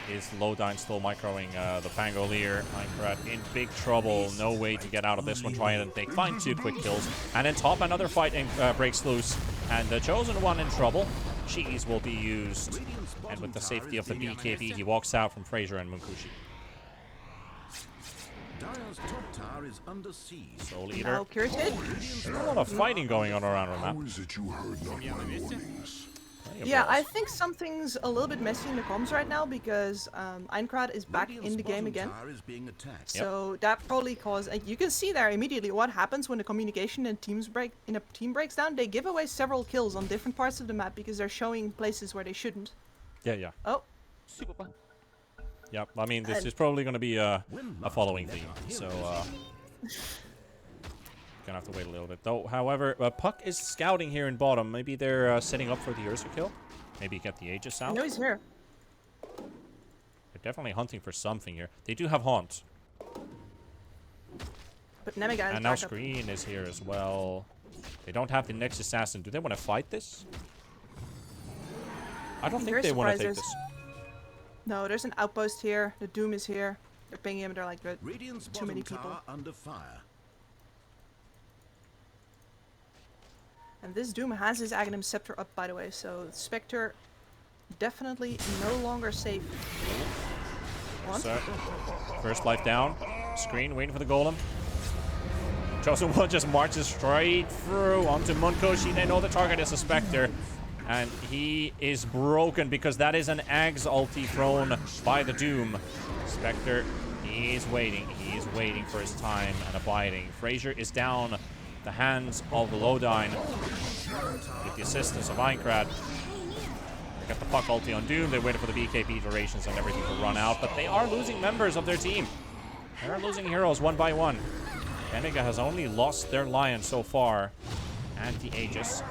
Speaker 2: It is Lowdown still microing the Pangolier. Minecraft in big trouble. No way to get out of this one. Trident, they find 2 quick kills. And then top, another fight breaks loose. And the Chosen One in trouble. Cheese will be used. And with the safety of the BKB, he walks out from Fraser and Munkushi.
Speaker 3: Dire's top tower is under siege.
Speaker 2: Soul Eater.
Speaker 1: now Curious hit.
Speaker 2: There's a lot of fighting going on around the map.
Speaker 6: Is it you heard not my voice?
Speaker 2: Plenty of
Speaker 1: Yeah,
Speaker 2: balls.
Speaker 1: I think something's a little bit messy in the comms right now because Einkrad is back in the game again.
Speaker 3: Tower is being attacked.
Speaker 1: So that probably caused. You can see there immediately what happens when the communication in a team breaks down. They give away several kills on different parts of the map because they're showing places where they shouldn't.
Speaker 2: Yeah.
Speaker 1: Oh,
Speaker 2: Yep, I mean, this
Speaker 1: And-
Speaker 2: is probably going to be a following theme, so gonna have to wait a little bit. Though, however, Puck is scouting here in bottom. Maybe they're setting up for the Ursa kill. Maybe get the Aegis
Speaker 1: I
Speaker 2: out.
Speaker 1: know he's here.
Speaker 2: They're definitely hunting for something here. They do have Haunt,
Speaker 1: But Nemiga is
Speaker 2: and now
Speaker 1: back up.
Speaker 2: Screen is here as well. They don't have the next assassin. Do they want to fight this? I don't think
Speaker 1: Very
Speaker 2: they want to take
Speaker 1: surprised
Speaker 2: this.
Speaker 1: No, there's an outpost here. The Doom is here. They're pinging him. They're like, "Good."
Speaker 3: Radiant's
Speaker 1: Too many
Speaker 3: bottom
Speaker 1: people.
Speaker 3: tower under fire.
Speaker 1: And this Doom has his Aghanim Scepter up, by the way, so Spectre definitely no longer safe. One.
Speaker 2: So, first life down. Screen waiting for the golem. Chosen One just marches straight through onto Munkoshi. They know the target is a Spectre. And he is broken because that is an Ags ulti thrown by the Doom. Spectre, he is waiting. He is waiting for his time and abiding. Fraser is down the hands of the Lowdown with the assistance of Einkrad. They got the Puck ulti on Doom. They waited for the BKB durations and everything to run out. But they are losing members of their team. They're losing heroes one by one. Nemiga has only lost their Lion so far. And the Aegis.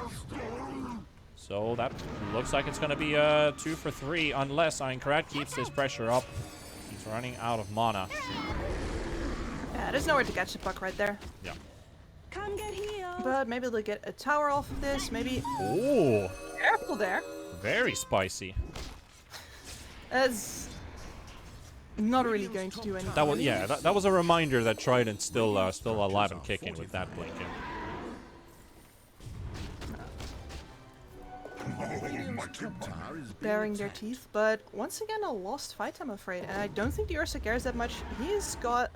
Speaker 2: So that looks like it's going to be a 2 for 3 unless Einkrad keeps this pressure up. He's running out of mana.
Speaker 1: Yeah, there's nowhere to catch the Puck right there.
Speaker 2: Yeah.
Speaker 5: Come get healed.
Speaker 1: But maybe they'll get a tower off of this. Maybe.
Speaker 2: Ooh,
Speaker 1: Careful there.
Speaker 2: very spicy.
Speaker 1: That's not really going to do anything.
Speaker 2: That was that was a reminder that Trident's still alive and kicking with that blinking.
Speaker 3: Radiant's top tower is being
Speaker 1: Baring their
Speaker 3: attacked.
Speaker 1: teeth, but once again a lost fight, I'm afraid. And I don't think the Ursa cares that much. He's got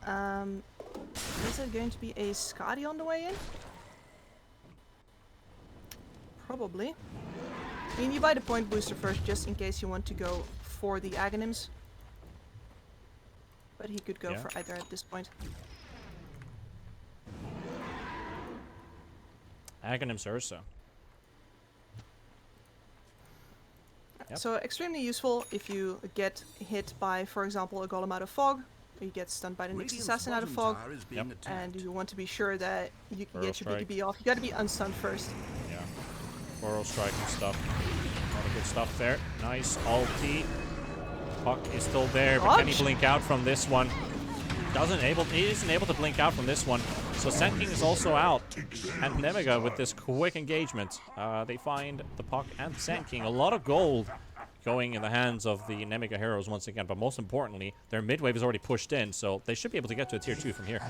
Speaker 1: is it going to be a Skadi on the way in? Probably. I mean, you buy the point booster first just in case you want to go for the Aghanims. But he could go
Speaker 2: Yeah.
Speaker 1: for either at this point.
Speaker 2: Aghanim's Ursa. Yep.
Speaker 1: So extremely useful if you get hit by, for example, a golem out of fog, or you get stunned by the next
Speaker 3: Radiant's
Speaker 1: assassin out of
Speaker 3: bottom
Speaker 1: fog,
Speaker 3: tower is being
Speaker 2: Yep.
Speaker 3: attacked.
Speaker 1: and you want to be sure that you can
Speaker 2: Burrow
Speaker 1: get your
Speaker 2: strike.
Speaker 1: BKB off. You gotta be unstunned first.
Speaker 2: Yeah. Burrow strike and stuff. A lot of good stuff there. Nice ulti. Puck is still there, but can he
Speaker 1: Dodge.
Speaker 2: blink out from this one? He isn't able to blink out from this one. So Sand King is also out. And Nemiga with this quick engagement. They find the Puck and Sand King. A lot of gold going in the hands of the Nemiga heroes once again. But most importantly, their mid wave is already pushed in. So they should be able to get to a tier 2 from here.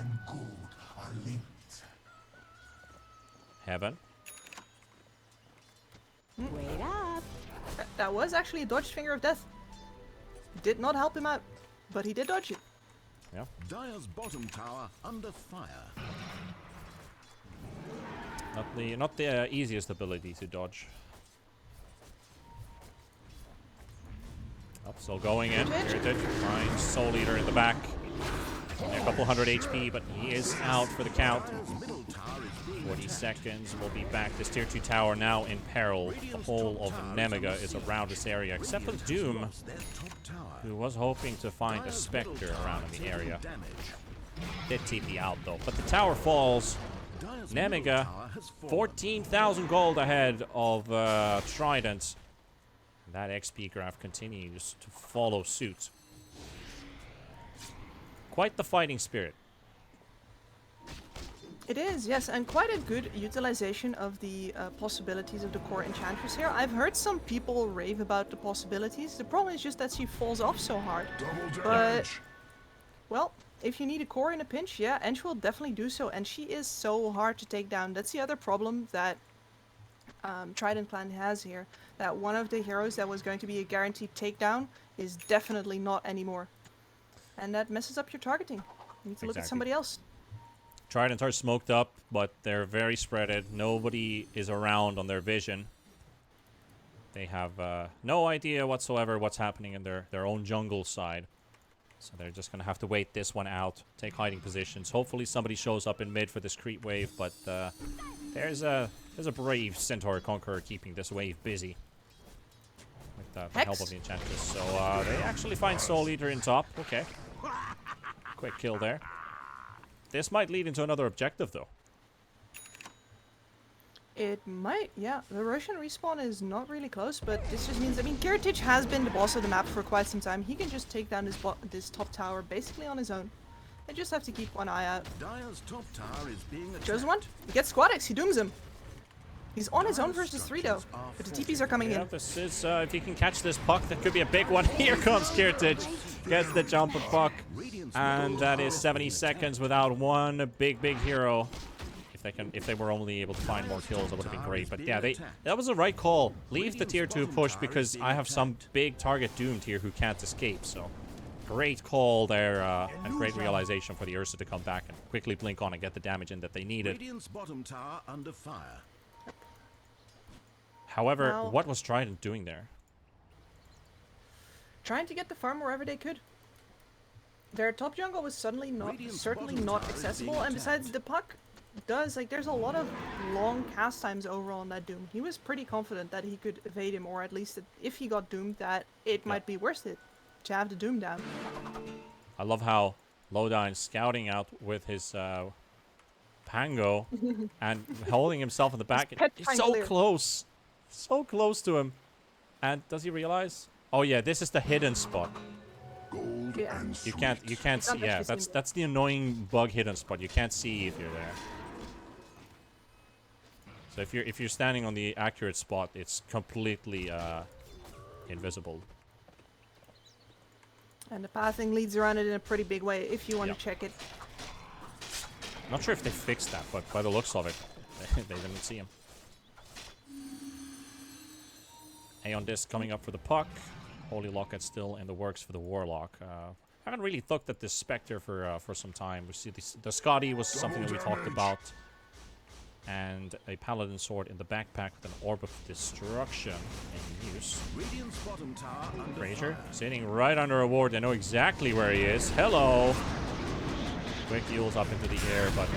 Speaker 2: Heaven.
Speaker 5: Wait up.
Speaker 1: That was actually a dodged Finger of Death. Did not help him out, but he did dodge it.
Speaker 2: Yeah.
Speaker 3: Dire's bottom tower under fire.
Speaker 2: Not the easiest ability to dodge. Up, still going in. Heritage finds Soul Eater in the back. A couple hundred HP, but he is out for the count.
Speaker 3: Dire's middle tower is being
Speaker 2: 40
Speaker 3: attacked.
Speaker 2: seconds. We'll be back. This tier 2 tower now in peril. The whole of Nemiga is around this area, except for
Speaker 3: Radiant has
Speaker 2: Doom,
Speaker 3: lost their top tower.
Speaker 2: who was hoping to find a
Speaker 3: Dire's middle
Speaker 2: Spectre
Speaker 3: tower
Speaker 2: around in the
Speaker 3: taking
Speaker 2: area.
Speaker 3: damage.
Speaker 2: Did TP out though, but the tower falls.
Speaker 3: Dire's middle
Speaker 2: Nemiga,
Speaker 3: tower has fallen.
Speaker 2: 14,000 gold ahead of Trident. that XP graph continues to follow suit. Quite the fighting spirit.
Speaker 1: It is, yes, and quite a good utilization of the possibilities of the core enchantress here. I've heard some people rave about the possibilities. The problem is just that she falls off so hard.
Speaker 6: Double
Speaker 1: But,
Speaker 6: damage.
Speaker 1: well, if you need a core in a pinch, yeah, Ench will definitely do so. And she is so hard to take down. That's the other problem that Trident Clan has here. That one of the heroes that was going to be a guaranteed takedown is definitely not anymore. And that messes up your targeting. You need to look at
Speaker 2: Exactly.
Speaker 1: somebody else.
Speaker 2: Tridents are smoked up, but they're very spreaded. Nobody is around on their vision. They have no idea whatsoever what's happening in their own jungle side. So they're just going to have to wait this one out, take hiding positions. Hopefully somebody shows up in mid for this creep wave, but there's a brave Centaur Conqueror keeping this wave busy. With the help of the Enchantress. So they actually find Soul Eater in top. Okay. Quick kill there. This might lead into another objective, though.
Speaker 1: It might, yeah. The Russian respawn is not really close, but this just means, I mean, Kiritich has been the boss of the map for quite some time. He can just take down this top tower basically on his own. They just have to keep one eye out.
Speaker 3: Dire's top tower is being attacked.
Speaker 1: Chosen one? He gets Squad X, he dooms him. He's on his own versus 3 though, but the TPs are coming
Speaker 2: Yeah,
Speaker 1: in.
Speaker 2: this is, if he can catch this puck, that could be a big one. Here comes Kiritich. Gets the jump of puck. And that is 70 seconds without one big hero. If they were only able to find more kills, that would have been great. But yeah, that was the right call. Leave the tier 2 push because I have some big target doomed here who can't escape. So great call there, and great realization for the Ursa to come back and quickly blink on and get the damage in that they needed.
Speaker 3: Radiant's bottom tower under fire.
Speaker 2: However,
Speaker 1: Now-
Speaker 2: what was Trident doing there?
Speaker 1: Trying to get the farm wherever they could. Their top jungle was certainly not accessible, and besides the puck does, like, there's a lot of long cast times overall on that Doom. He was pretty confident that he could evade him, or at least that if he got doomed, that it might be worth it to have the Doom down.
Speaker 2: I love how Lodine's scouting out with his Pango and holding himself in the back.
Speaker 1: pet
Speaker 2: He's so
Speaker 1: triangulator.
Speaker 2: close. So close to him. And does he realize? Oh yeah, this is the hidden spot.
Speaker 6: Gold
Speaker 1: Yeah.
Speaker 6: and
Speaker 2: You
Speaker 6: sweet.
Speaker 2: can't see. Yeah,
Speaker 1: actually see
Speaker 2: that's the annoying bug hidden spot. You can't see if you're there. So if you're standing on the accurate spot, it's completely invisible.
Speaker 1: And the pathing leads around it in a pretty big way if you want
Speaker 2: Yep.
Speaker 1: to check it.
Speaker 2: Not sure if they fixed that, but by the looks of it, they didn't see him. Aeon Disc coming up for the puck. Holy Locket still in the works for the Warlock. Haven't really looked at this Spectre for some time. We see the Scotty was something that we talked about. And a Paladin Sword in the backpack with an Orb of Destruction in use.
Speaker 3: Radiant's bottom tower under
Speaker 2: Frazier
Speaker 3: fire.
Speaker 2: sitting right under a ward. They know exactly where he is. Hello! Quick heals up into the air, but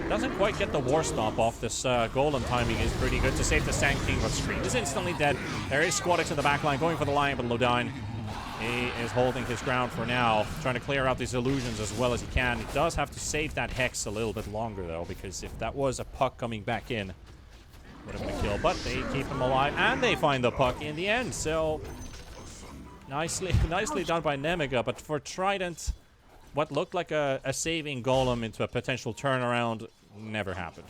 Speaker 2: doesn't quite get the War Stomp off. This Golem timing is pretty good to save the Sand King, but Scream is instantly dead. There is Squad X in the back line going for the Lion, but Lodine, he is holding his ground for now, trying to clear out these illusions as well as he can. He does have to save that Hex a little bit longer, though, because if that was a puck coming back in, would have been a kill. But they keep him alive, and they find the puck in the end, so nicely done by Nemiga, but for Trident, what looked like a saving Golem into a potential turnaround never happened.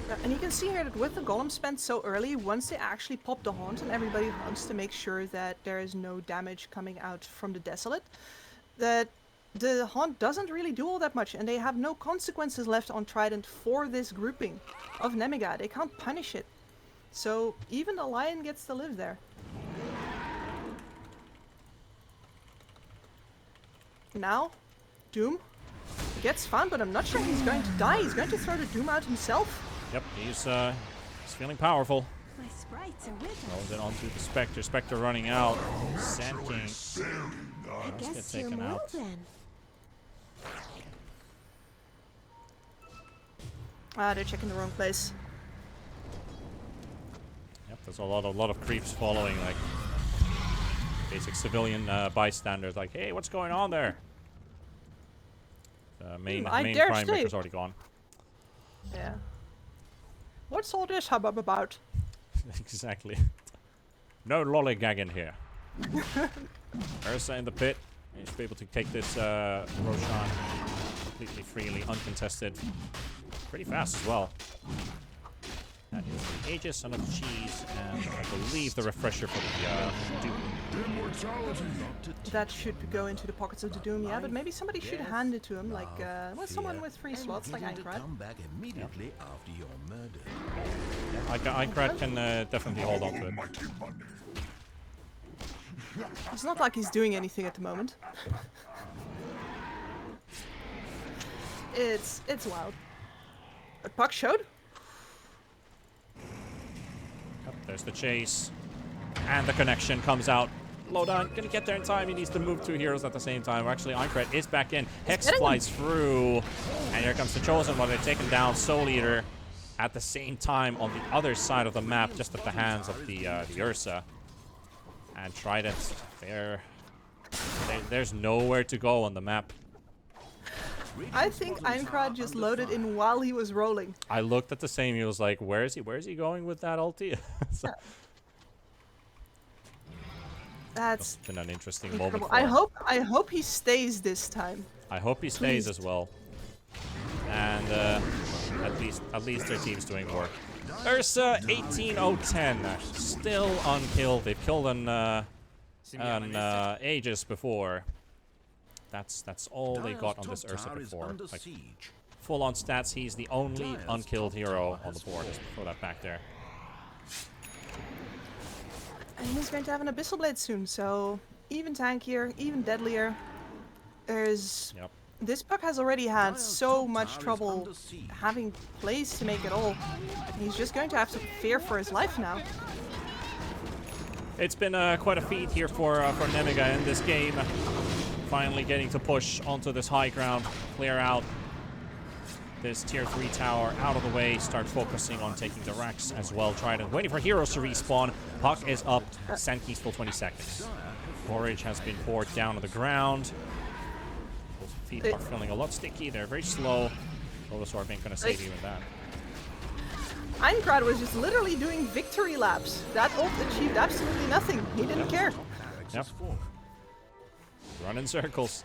Speaker 1: Yeah, and you can see here that with the Golem spent so early, once they actually pop the Haunt and everybody hunts to make sure that there is no damage coming out from the Desolate, that the Haunt doesn't really do all that much, and they have no consequences left on Trident for this grouping of Nemiga. They can't punish it. So even the Lion gets to live there. Now, Doom gets found, but I'm not sure he's going to die. He's going to throw the Doom out himself.
Speaker 2: Yep, he's feeling powerful.
Speaker 5: My sprites are with us.
Speaker 2: Throws it onto the Spectre. Spectre running out. Sand King.
Speaker 5: I
Speaker 2: Let's get
Speaker 5: guess you're
Speaker 2: taken out.
Speaker 5: moving.
Speaker 1: Ah, they're checking the wrong place.
Speaker 2: Yep, there's a lot of creeps following, like basic civilian bystanders. Like, hey, what's going on there? Main
Speaker 1: I dare
Speaker 2: Prime
Speaker 1: say.
Speaker 2: Breaker's already gone.
Speaker 1: Yeah. What's all this hubbub about?
Speaker 2: Exactly. No lollygagging here. Ursa in the pit. He should be able to take this Roshan completely freely, uncontested. Pretty fast as well. That is the Aegis, another cheese, and I believe the refresher for the Doom.
Speaker 6: Immortality.
Speaker 1: That should go into the pockets of the Doom, yeah, but maybe somebody should hand it to him, like, well, someone with 3 slots, like Aincrad.
Speaker 3: Come back immediately after your murder.
Speaker 2: Aincrad can definitely hold on to it.
Speaker 6: Mighty Monday.
Speaker 1: It's not like he's doing anything at the moment. It's wild. But Puck showed.
Speaker 2: Yep, there's the chase. And the connection comes out. Lowdown gonna get there in time. He needs to move 2 heroes at the same time. Actually, Aincrad is back in. Hex flies through. And here comes the Chosen One. They're taken down Soul Eater at the same time on the other side of the map, just at the hands of the Ursa. And Trident, there's nowhere to go on the map.
Speaker 1: I think Aincrad just loaded in while he was rolling.
Speaker 2: I looked at the same. He was like, "Where is he? Where is he going with that ulti?" So,
Speaker 1: That's
Speaker 2: been an interesting
Speaker 1: incredible.
Speaker 2: moment. For him.
Speaker 1: I hope he stays this time.
Speaker 2: I hope he stays
Speaker 1: Please.
Speaker 2: as well. And at least their team's doing work. Ursa 18010, still unkilled. They've killed an Aegis before. That's all they got on this Ursa before. Like, full on stats, he's the only unkilled hero on the board. Just throw that back there.
Speaker 1: And he's going to have an Abyssal Blade soon, so even tankier, even deadlier. There's...
Speaker 2: Yep.
Speaker 1: This Puck has already had so much trouble having plays to make it all. He's just going to have to fear for his life now.
Speaker 2: It's been quite a feat here for Nemiga in this game. Finally getting to push onto this high ground, clear out this tier 3 tower out of the way, start focusing on taking the racks as well. Trident waiting for heroes to respawn. Puck is up, Sandkey still 20 seconds. Forage has been poured down to the ground. Those feet are feeling a lot sticky, they're very slow. Bulbasaur ain't gonna save you with that.
Speaker 1: Aincrad was just literally doing victory laps. That ult achieved absolutely nothing. He didn't care.
Speaker 2: Yep. Run in circles.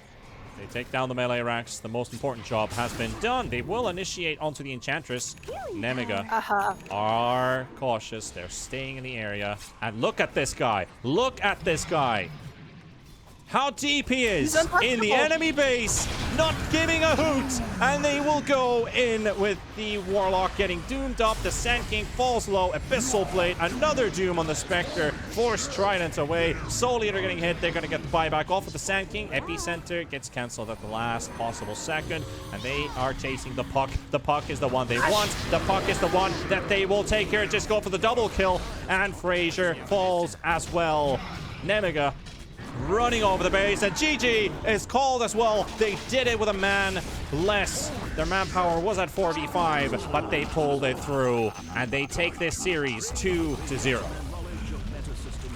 Speaker 2: They take down the melee racks. The most important job has been done. They will initiate onto the Enchantress. Nemiga are cautious. They're staying in the area. And look at this guy. Look at this guy. How deep he is in the enemy base, not giving a hoot, and they will go in with the Warlock getting doomed up. The Sand King falls low, Abyssal Blade, another Doom on the Spectre, force Trident away. Soul Eater getting hit, they're going to get the buyback off of the Sand King. Epicenter gets cancelled at the last possible second, and they are chasing the Puck. The Puck is the one they want. The Puck is the one that they will take here. Just go for the double kill, and Frazier falls as well. Nemiga running over the base, and GG is called as well. They did it with a man less. Their manpower was at 45, but they pulled it through, and they take this series 2-0.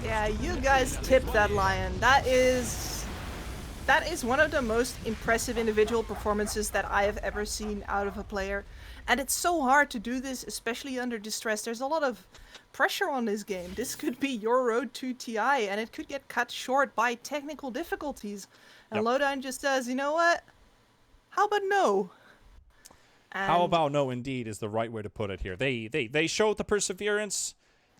Speaker 1: Yeah, you guys tipped that Lion. That is one of the most impressive individual performances that I have ever seen out of a player. And it's so hard to do this, especially under distress. There's a lot of pressure on this game. This could be your road to TI, and it could get cut short by technical difficulties. And Lowdown just says, you know what? How about no? And
Speaker 2: how about no, indeed, is the right way to put it here. They showed the perseverance.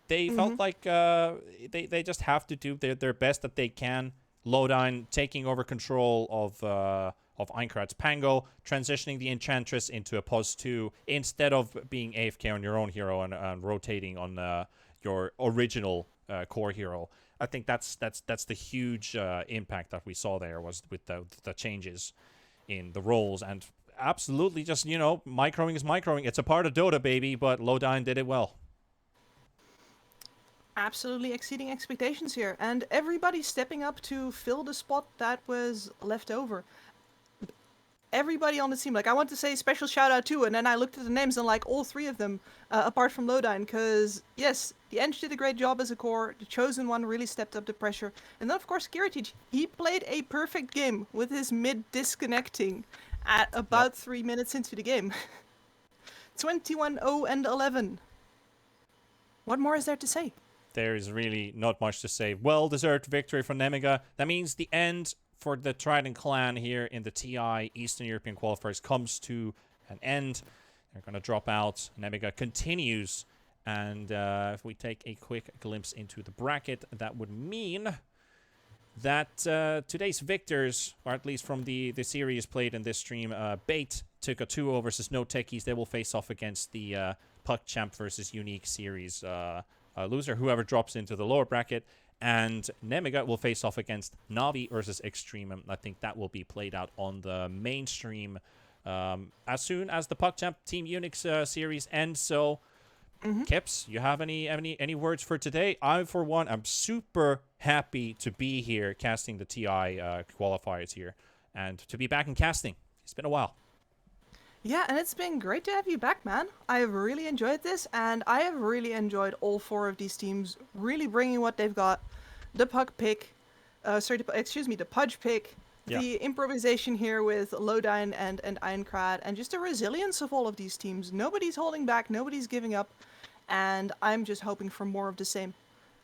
Speaker 2: They felt like they just have to do their best that they can. Lowdown taking over control of Aincrad's Pango, transitioning the Enchantress into a pos 2 instead of being AFK on your own hero and rotating on your original core hero. I think that's the huge impact that we saw there, was with the changes in the roles, and absolutely just, you know, microing is microing. It's a part of Dota, baby, but Lowdown did it well.
Speaker 1: Absolutely exceeding expectations here, and everybody stepping up to fill the spot that was left over. Everybody on the team, like, I want to say special shout out to, and then I looked at the names and like all 3 of them, apart from Lowdown, because yes, the Eng did a great job as a core, the Chosen One really stepped up the pressure, and then of course Kiritij, he played a perfect game with his mid disconnecting at about 3 minutes into the game. 21-0 and 11. What more is there to say?
Speaker 2: there's really not much to say. Well-deserved victory for Nemiga. That means the end for the Trident clan here in the TI Eastern European Qualifiers comes to an end. They're going to drop out. Nemiga continues. And if we take a quick glimpse into the bracket, that would mean that today's victors, or at least from the series played in this stream, Bait took a 2-0 versus No Techies. They will face off against the Puck Champ versus Unique series loser, whoever drops into the lower bracket. And Nemiga will face off against Navi versus Extreme. I think that will be played out on the mainstream as soon as the Puck Champ Team Unix series ends. So, Kips, you have any words for today? I, for one, am super happy to be here casting the TI qualifiers here and to be back in casting. It's been a while.
Speaker 1: Yeah, and it's been great to have you back, man. I have really enjoyed this, and I have really enjoyed all 4 of these teams really bringing what they've got. The puck pick, the pudge pick, the improvisation here with Lodine and Eincrad, and just the resilience of all of these teams. Nobody's holding back, nobody's giving up, and I'm just hoping for more of the same.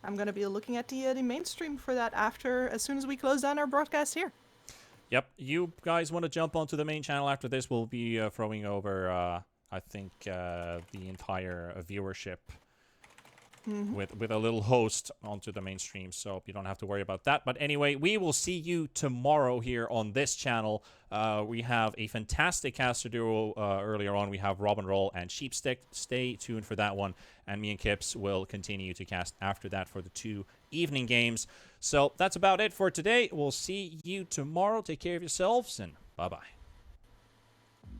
Speaker 1: I'm going to be looking at the mainstream for that as soon as we close down our broadcast here.
Speaker 2: Yep, you guys want to jump onto the main channel after this? We'll be throwing over, I think, the entire viewership with a little host onto the mainstream, so you don't have to worry about that. But anyway, we will see you tomorrow here on this channel. We have a fantastic caster duo earlier on. We have Robin Roll and Sheepstick. Stay tuned for that one. And me and Kips will continue to cast after that for the 2 evening games. So that's about it for today. We'll see you tomorrow. Take care of yourselves, and bye-bye.